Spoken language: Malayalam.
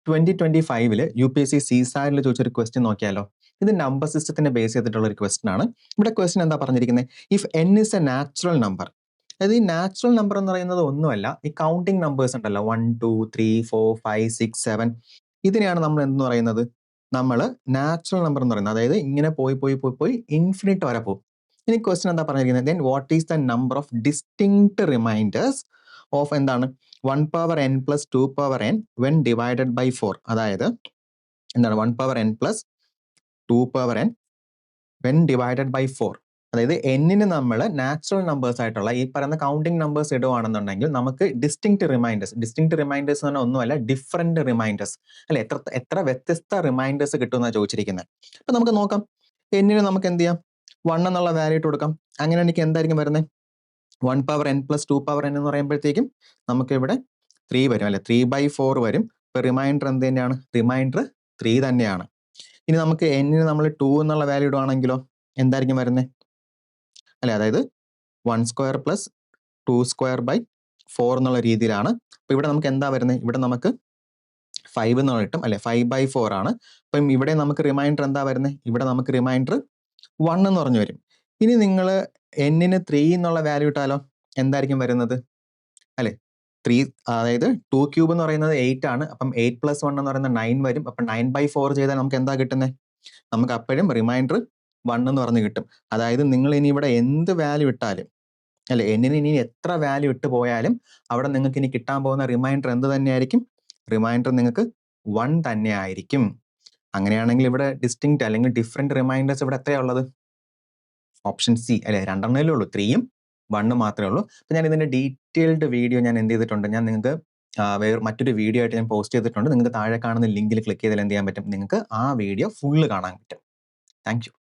2025 UPSC CSAT ചോദിച്ചൊരു ക്വസ്റ്റ്യൻ നോക്കിയാലോ. ഇത് നമ്പർ സിസ്റ്റത്തിനെ ബേസ് ചെയ്തിട്ടുള്ള ഒരു ക്വസ്റ്റ്യൻ ആണ്. ഇവിടെ ക്വസ്റ്റ്യൻ എന്താ പറഞ്ഞിരിക്കുന്നത്? If n is A natural number. അതായത് ഈ നാച്ചുറൽ നമ്പർ എന്ന് പറയുന്നത് ഒന്നുമല്ല, ഈ കൗണ്ടിങ് നമ്പേഴ്സ് ഉണ്ടല്ലോ, 1 2 3 4 5 6 7, ഇതിനെയാണ് നമ്മൾ എന്ന് പറയുന്നത്, നമ്മൾ നാച്ചുറൽ നമ്പർ എന്ന് പറയുന്നത്. അതായത് ഇങ്ങനെ പോയി ഇൻഫിനിറ്റ് വരെ പോകും. ഇനി ക്വസ്റ്റ്യൻ എന്താ പറഞ്ഞിരിക്കുന്നത്? Then what is the number of distinct reminders of എന്താണ് 1 power n plus 2 power n when divided by 4. അതായത് എന്താണ് 1 power n plus 2 power n when divided by 4. അതായത് എന്നിന് നമ്മൾ നാച്ചുറൽ നമ്പേഴ്സ് ആയിട്ടുള്ള ഈ പറയുന്ന കൗണ്ടിങ് നമ്പേഴ്സ് ഇടുവാണെന്നുണ്ടെങ്കിൽ നമുക്ക് ഡിസ്റ്റിങ്ക്ട് റിമൈൻഡേഴ്സ് എന്ന് പറഞ്ഞാൽ ഒന്നുമല്ല, ഡിഫറെന്റ് റിമൈൻഡേഴ്സ് അല്ലെ, എത്ര വ്യത്യസ്ത റിമൈൻഡേഴ്സ് കിട്ടുമെന്നാണ് ചോദിച്ചിരിക്കുന്നത്. അപ്പൊ നമുക്ക് നോക്കാം. എന്നിന് നമുക്ക് എന്ത് ചെയ്യാം, 1 എന്നുള്ള വാല്യൂ ഇട്ട് കൊടുക്കാം. അങ്ങനെ എനിക്ക് എന്തായിരിക്കും വരുന്നത്? 1 power n plus 2 power n എന്ന് പറയുമ്പോഴത്തേക്കും നമുക്ക് ഇവിടെ 3 വരും അല്ലെ, 3/4 വരും. ഇപ്പൊ റിമൈൻഡർ എന്ത് തന്നെയാണ്? റിമൈൻഡർ 3 തന്നെയാണ്. ഇനി നമുക്ക് എന്നിന് നമ്മൾ 2 എന്നുള്ള വാല്യൂ ഇടുവാണെങ്കിലോ എന്തായിരിക്കും വരുന്നത് അല്ലെ, അതായത് 1 സ്ക്വയർ പ്ലസ് 2 സ്ക്വയർ ബൈ 4 എന്നുള്ള രീതിയിലാണ്. അപ്പൊ ഇവിടെ നമുക്ക് എന്താ വരുന്നത്? ഇവിടെ നമുക്ക് 5 എന്നുള്ള കിട്ടും അല്ലെ, 5/4 ആണ്. അപ്പം ഇവിടെ നമുക്ക് റിമൈൻഡർ എന്താ വരുന്നത്? ഇവിടെ നമുക്ക് റിമൈൻഡർ 1 എന്ന് പറഞ്ഞു വരും. ഇനി നിങ്ങൾ എന്നിന് 3 എന്നുള്ള വാല്യൂ ഇട്ടാലോ എന്തായിരിക്കും വരുന്നത് അല്ലെ? 3, അതായത് 2 ക്യൂബ് എന്ന് പറയുന്നത് 8 ആണ്. അപ്പം 8 + 1 എന്ന് പറയുന്നത് 9 വരും. അപ്പം 9/4 ചെയ്താൽ നമുക്ക് എന്താ കിട്ടുന്നത്? നമുക്ക് അപ്പോഴും റിമൈൻഡർ 1 എന്ന് പറഞ്ഞ് കിട്ടും. അതായത് നിങ്ങൾ ഇനി ഇവിടെ എന്ത് വാല്യൂ ഇട്ടാലും അല്ലെ, എന്നിന് ഇനി എത്ര വാല്യൂ ഇട്ട് പോയാലും അവിടെ നിങ്ങൾക്ക് ഇനി കിട്ടാൻ പോകുന്ന റിമൈൻഡർ എന്ത് തന്നെയായിരിക്കും? റിമൈൻഡർ നിങ്ങൾക്ക് 1 തന്നെ ആയിരിക്കും. അങ്ങനെയാണെങ്കിൽ ഇവിടെ ഡിസ്റ്റിങ്ക്ട് അല്ലെങ്കിൽ ഡിഫറെന്റ് റിമൈൻഡേഴ്സ് ഇവിടെ എത്രയാ ഉള്ളത്? ഓപ്ഷൻ സി അല്ലെ, 2 ഉള്ളൂ, 3ഉം 1 മാത്രമേ ഉള്ളൂ. അപ്പൊ ഞാൻ ഇതിന്റെ ഡീറ്റെയിൽഡ് വീഡിയോ ഞാൻ എന്ത് ചെയ്തിട്ടുണ്ട്, ഞാൻ നിങ്ങൾക്ക് വേറെ മറ്റൊരു വീഡിയോ ആയിട്ട് ഞാൻ പോസ്റ്റ് ചെയ്തിട്ടുണ്ട്. നിങ്ങൾക്ക് താഴെ കാണുന്ന ലിങ്കിൽ ക്ലിക്ക് ചെയ്താൽ എന്ത് ചെയ്യാൻ പറ്റും? നിങ്ങൾക്ക് ആ വീഡിയോ ഫുള്ള് കാണാൻ പറ്റും. Thank you.